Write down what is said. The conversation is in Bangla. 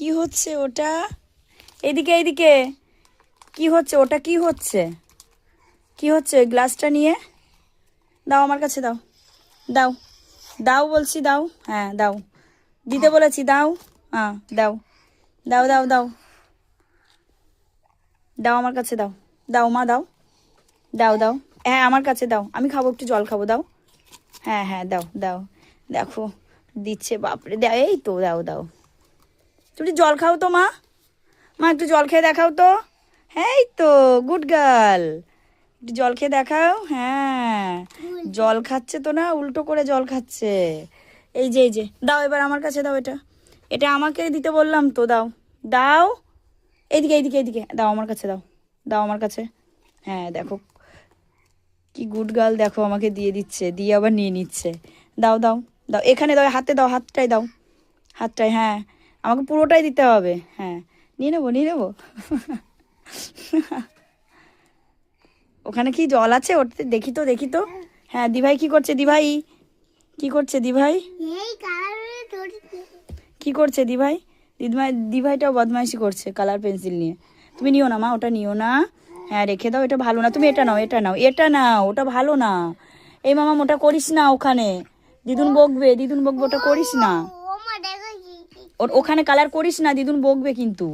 কি হচ্ছে ওটা? এইদিকে এইদিকে, কি হচ্ছে ওটা? কি হচ্ছে? কি হচ্ছে? ওই গ্লাসটা নিয়ে দাও, আমার কাছে দাও। দাও, দাও বলছি, দাও। হ্যাঁ দাও, দিতে বলেছি, দাও। হ্যাঁ দাও, দাও দাও দাও দাও, আমার কাছে দাও। দাও মা, দাও। দাও দাও, হ্যাঁ আমার কাছে দাও, আমি খাবো, একটু জল খাবো, দাও। হ্যাঁ হ্যাঁ দাও দাও। দেখো দিচ্ছে, বাপরে, দাও, এই তো, দাও দাও। তুমি একটু জল খাও তো মা। মা একটু জল খেয়ে দেখাও তো। হ্যাঁ এই তো, গুড গার্ল। একটু জল খেয়ে দেখাও। হ্যাঁ, জল খাচ্ছে তো না, উল্টো করে জল খাচ্ছে। এই যে, এই যে, দাও এবার আমার কাছে দাও এটা। এটা আমাকে দিতে বললাম তো, দাও। দাও, এইদিকে এইদিকে এইদিকে, দাও আমার কাছে দাও। দাও আমার কাছে। হ্যাঁ দেখো কি গুড গার্ল, দেখো আমাকে দিয়ে দিচ্ছে, দিয়ে আবার নিয়ে নিচ্ছে। দাও দাও দাও, এখানে দাও, হাতে দাও, হাতটাই দাও। হাতটাই, হ্যাঁ, আমাকে পুরোটাই দিতে হবে। হ্যাঁ, নিয়ে নেবো, নিয়ে নেবো। ওখানে কি জল আছে? ওটাতে দেখি তো, দেখি তো। হ্যাঁ, দিভাই কি করছে? দিভাই কি করছে? দিভাই কি করছে? দিভাই, দিদিভাই, দিভাইটাও বদমাইশি করছে কালার পেন্সিল নিয়ে। তুমি নিও না মা, ওটা নিও না। হ্যাঁ রেখে দাও, এটা ভালো না। তুমি এটা নাও, এটা নাও, এটা নাও, ওটা ভালো না। এই মামা, ওটা করিস না ওখানে, দিদুন বকবে, দিদুন বকবে, ওটা করিস না। ওখানে কালার করিস না, দিদুন বকবে কিন্তু।